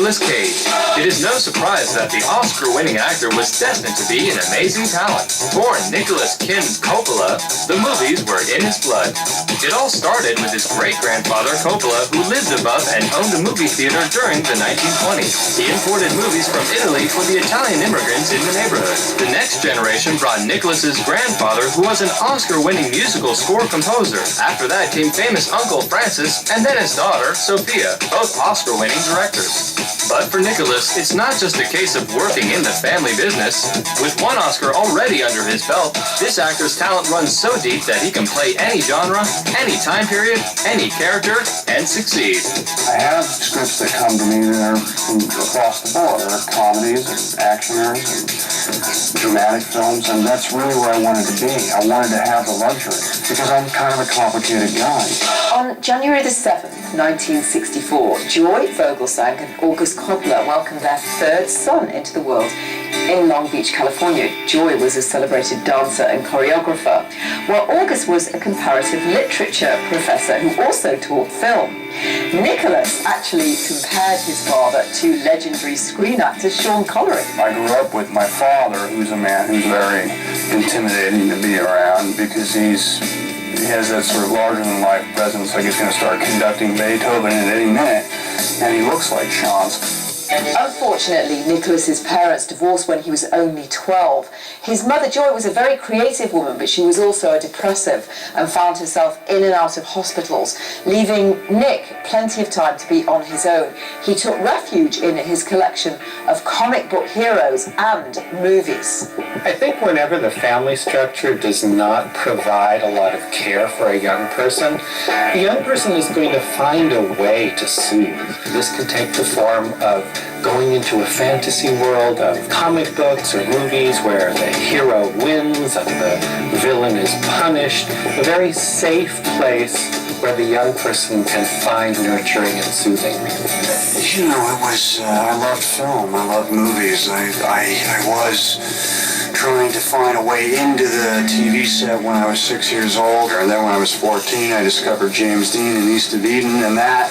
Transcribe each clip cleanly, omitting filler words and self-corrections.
Nicolas Cage. It is no surprise that the Oscar-winning actor was destined to be an amazing talent. Born Nicholas Kim Coppola, the movies were in his blood. It all started with his great-grandfather Coppola, who lived above and owned a movie theater during the 1920s. He imported movies from Italy for the Italian immigrants in the neighborhood. The next generation brought Nicholas's grandfather, who was an Oscar-winning musical score composer. After that came famous uncle Francis, and then his daughter, Sophia, both Oscar-winning directors. But for Nicholas, it's not just a case of working in the family business. With one Oscar already under his belt, this actor's talent runs so deep that he can play any genre, any time period, any character, and succeed. I have scripts that come to me that are from across the board. There are comedies and actioners and dramatic films, and that's really where I wanted to be. I wanted to have the luxury, because I'm kind of a complicated guy. On January the 7th, 1964, Joy Vogelsang and August Coppola welcomed their third son into the world in Long Beach, California. Joy was a celebrated dancer and choreographer, while August was a comparative literature professor who also taught film. Nicholas actually compared his father to legendary screen actor Sean Connery. I grew up with my father, who's a man who's very intimidating to be around, because he has that sort of larger-than-life presence, like he's going to start conducting Beethoven at any minute, and he looks like Sean's. Unfortunately, Nicholas's parents divorced when he was only 12. His mother, Joy, was a very creative woman, but she was also a depressive and found herself in and out of hospitals, leaving Nick plenty of time to be on his own. He took refuge in his collection of comic book heroes and movies. I think whenever the family structure does not provide a lot of care for a young person, the young person is going to find a way to soothe. This could take the form of going into a fantasy world of comic books or movies where the hero wins and the villain is punished. A very safe place where the young person can find nurturing and soothing. You know, I loved film, I loved movies. I was trying to find a way into the TV set when I was 6 years old, and then when I was 14 I discovered James Dean in East of Eden, and that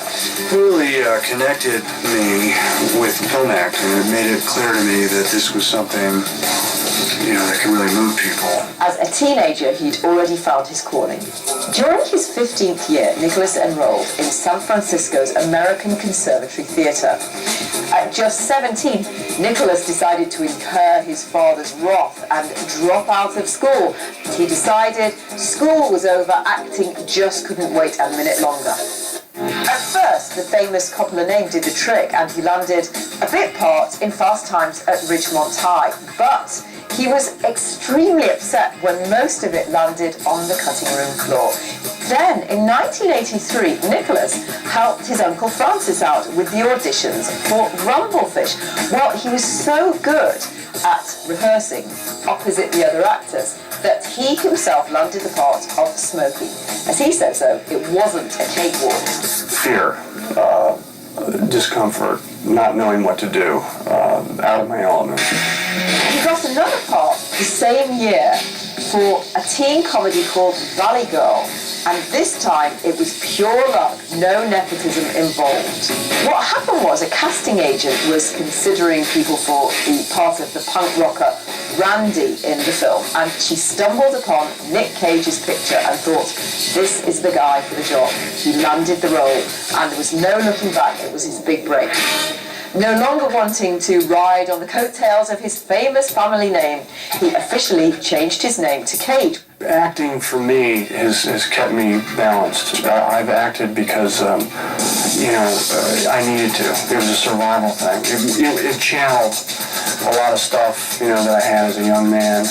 really connected me with film acting. It made it clear to me that this was something, you know, that could really move people. As a teenager, he'd already found his calling. During his 15th year, Nicholas enrolled in San Francisco's American Conservatory Theatre. At just 17, Nicholas decided to incur his father's wrath and drop out of school. He decided school was over, acting just couldn't wait a minute longer. At first, the famous Coppola name did the trick, and he landed a bit part in Fast Times at Ridgemont High. But he was extremely upset when most of it landed on the cutting room floor. Then, in 1983, Nicholas helped his uncle Francis out with the auditions for Rumblefish. Well, he was so good at rehearsing opposite the other actors that he himself landed the part of Smokey. As he said so, it wasn't a cakewalk. Fear, discomfort, not knowing what to do, out of my element. He got another part the same year for a teen comedy called Valley Girl, and this time it was pure luck, no nepotism involved. What happened was a casting agent was considering people for the part of the punk rocker Randy in the film, and she stumbled upon Nick Cage's picture and thought, this is the guy for the job. He landed the role, and there was no looking back. It was his big break. No longer wanting to ride on the coattails of his famous family name, he officially changed his name to Cage. Acting for me has kept me balanced. I've acted because, I needed to. It was a survival thing. It channeled a lot of stuff, that I had as a young man.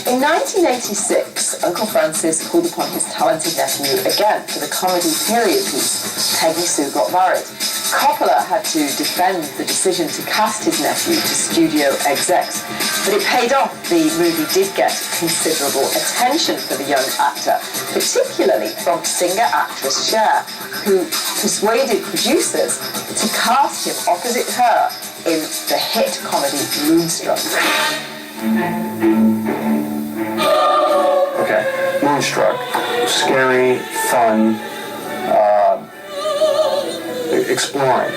In 1986, Uncle Francis called upon his talented nephew again for the comedy period piece, Peggy Sue Got Married. Coppola had to defend the decision to cast his nephew to studio execs, but it paid off. The movie did get considerable attention for the young actor, particularly from singer-actress Cher, who persuaded producers to cast him opposite her in the hit comedy Moonstruck. Okay, Moonstruck. Scary, fun, exploring.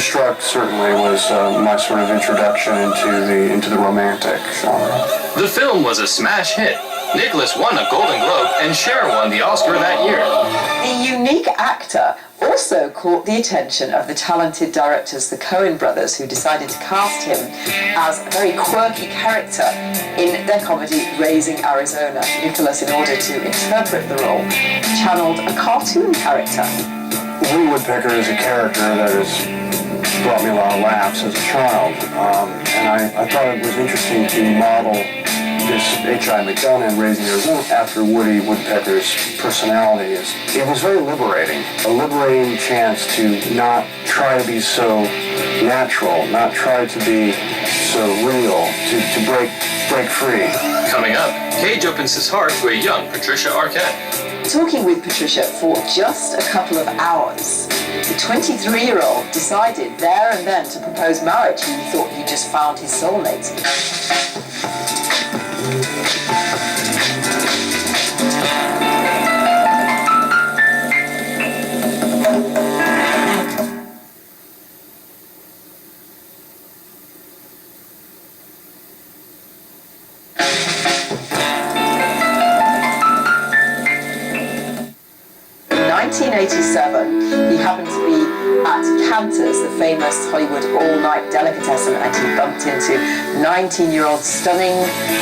Thunderstruck certainly was my sort of introduction into the romantic genre. The film was a smash hit. Nicholas won a Golden Globe and Cher won the Oscar that year. The unique actor also caught the attention of the talented directors, the Coen brothers, who decided to cast him as a very quirky character in their comedy Raising Arizona. Nicholas, in order to interpret the role, channeled a cartoon character. Woody Woodpecker is a character that has brought me a lot of laughs as a child, and I thought it was interesting to model this H.I. McDonough Raising Arizona after Woody Woodpecker's personality. It was very liberating, a liberating chance to not try to be so natural, not try to be so real, to break free. Coming up, Cage opens his heart to a young Patricia Arquette. Talking with Patricia for just a couple of hours, the 23-year-old decided there and then to propose marriage. He thought he just found his soulmate. 1987, he happened to be at Cantor's, the famous Hollywood all-night delicatessen, and he bumped into 19-year-old stunning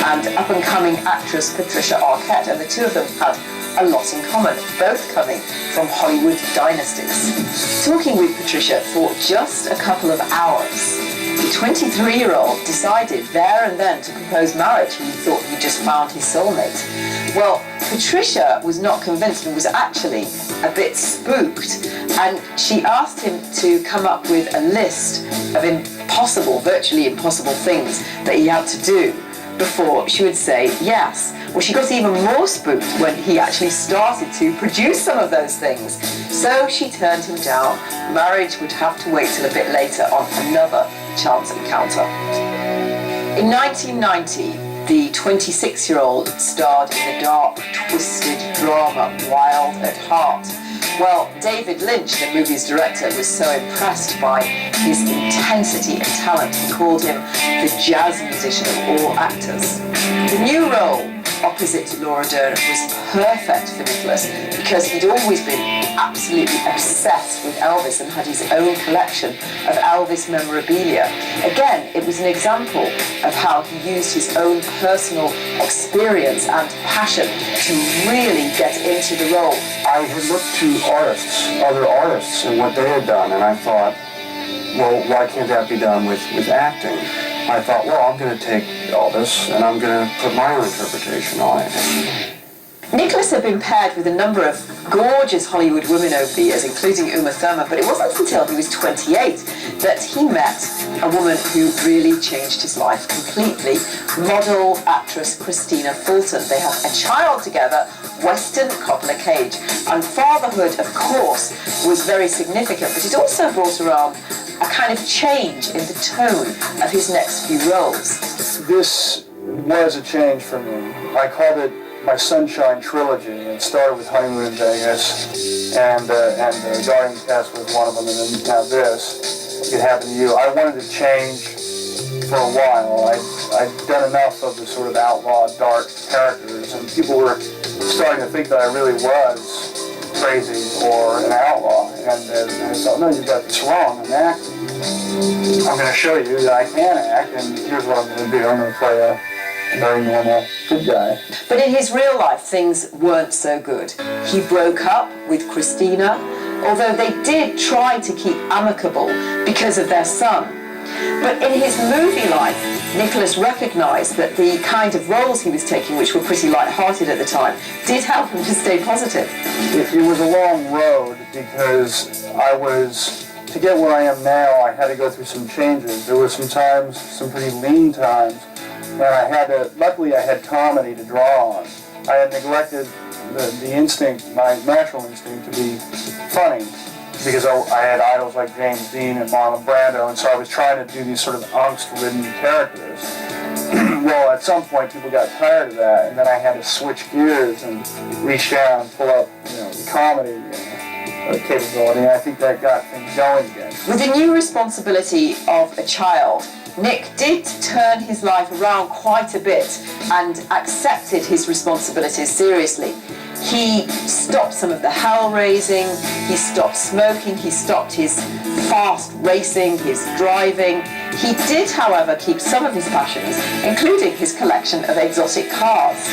and up-and-coming actress Patricia Arquette, and the two of them had a lot in common, both coming from Hollywood dynasties. Talking with Patricia for just a couple of hours, the 23-year-old decided there and then to propose marriage. He thought he just found his soulmate. Well, Patricia was not convinced and was actually a bit spooked, and she asked him to come up with a list of impossible, virtually impossible things that he had to do before she would say yes. Well, she got even more spooked when he actually started to produce some of those things. So she turned him down. Marriage would have to wait till a bit later on another chance encounter. In 1990, the 26-year-old starred in the dark, twisted drama Wild at Heart. Well, David Lynch, the movie's director, was so impressed by his intensity and talent, he called him the jazz musician of all actors. The new role opposite Laura Dern was perfect for Nicholas because he'd always been absolutely obsessed with Elvis and had his own collection of Elvis memorabilia. Again, it was an example of how he used his own personal experience and passion to really get into the role. I had looked to artists, other artists, and what they had done, and I thought, well, why can't that be done with acting? I thought, well, I'm going to take Elvis and I'm going to put my own interpretation on it. Nicholas had been paired with a number of gorgeous Hollywood women over the years, including Uma Thurman, but it wasn't until he was 28 that he met a woman who really changed his life completely. Model actress Christina Fulton. They had a child together, Weston Coppola Cage. And fatherhood, of course, was very significant, but it also brought around a kind of change in the tone of his next few roles. This was a change for me. I called it my Sunshine Trilogy. It started with Honeymoon in Vegas, and Guardian Cast was one of them, and then now this, It Happened to You. I wanted to change for a while. I'd done enough of the sort of outlaw, dark characters, and people were starting to think that I really was crazy or an outlaw. And I thought, no, you got this wrong. I'm acting. I'm going to show you that I can act, and here's what I'm going to do. I'm going to play a very normal, good guy. But in his real life, things weren't so good. He broke up with Christina, although they did try to keep amicable because of their son. But in his movie life, Nicholas recognized that the kind of roles he was taking, which were pretty light-hearted at the time, did help him to stay positive. It was a long road because to get where I am now, I had to go through some changes. There were some times, some pretty lean times, and luckily I had comedy to draw on. I had neglected the instinct, my natural instinct to be funny, because I had idols like James Dean and Marlon Brando, and so I was trying to do these sort of angst-ridden characters. Well, at some point people got tired of that, and then I had to switch gears and reach down and pull up, the comedy capability, and I think that got things going again. With the new responsibility of a child, Nick did turn his life around quite a bit and accepted his responsibilities seriously. He stopped some of the hell-raising, he stopped smoking, he stopped his fast racing, his driving. He did, however, keep some of his passions, including his collection of exotic cars.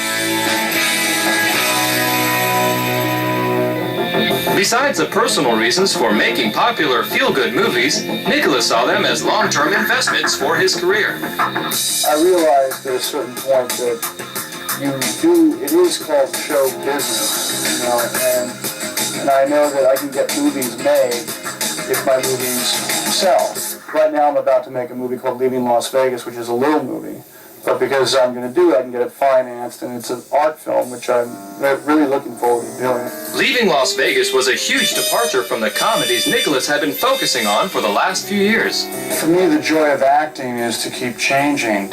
Besides the personal reasons for making popular feel-good movies, Nicholas saw them as long-term investments for his career. I realized at a certain point that it is called show business, and I know that I can get movies made if my movies sell. Right now I'm about to make a movie called Leaving Las Vegas, which is a little movie. But because I'm going to do it, I can get it financed, and it's an art film, which I'm really looking forward to doing. Leaving Las Vegas was a huge departure from the comedies Nicholas had been focusing on for the last few years. For me, the joy of acting is to keep changing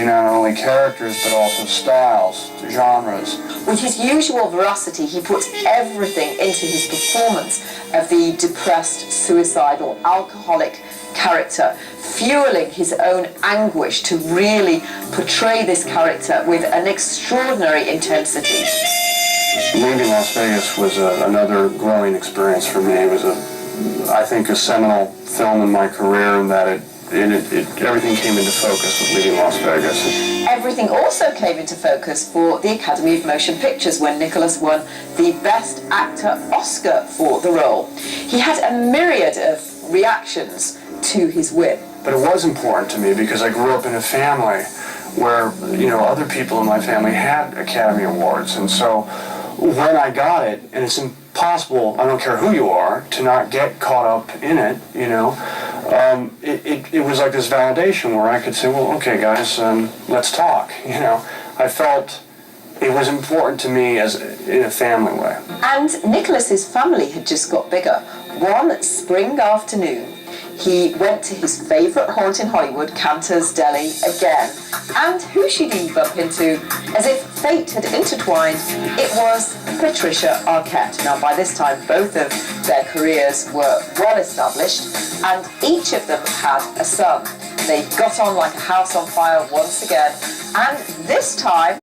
not only characters, but also styles, genres. With his usual veracity, he puts everything into his performance of the depressed, suicidal, alcoholic character, fueling his own anguish to really portray this character with an extraordinary intensity. Leaving Las Vegas was another growing experience for me. It was, I think, a seminal film in my career in that everything came into focus with Leaving Las Vegas. Everything also came into focus for the Academy of Motion Pictures when Nicholas won the Best Actor Oscar for the role. He had a myriad of reactions to his win. But it was important to me because I grew up in a family where, other people in my family had Academy Awards. And so when I got it, and it's impossible, I don't care who you are, to not get caught up in it, it was like this validation where I could say, well, okay, guys, let's talk. I felt it was important to me in a family way. And Nicholas's family had just got bigger. One spring afternoon, he went to his favourite haunt in Hollywood, Cantor's Deli, again. And who should he bump into? As if fate had intertwined, it was Patricia Arquette. Now, by this time, both of their careers were well established, and each of them had a son. They got on like a house on fire once again, and this time,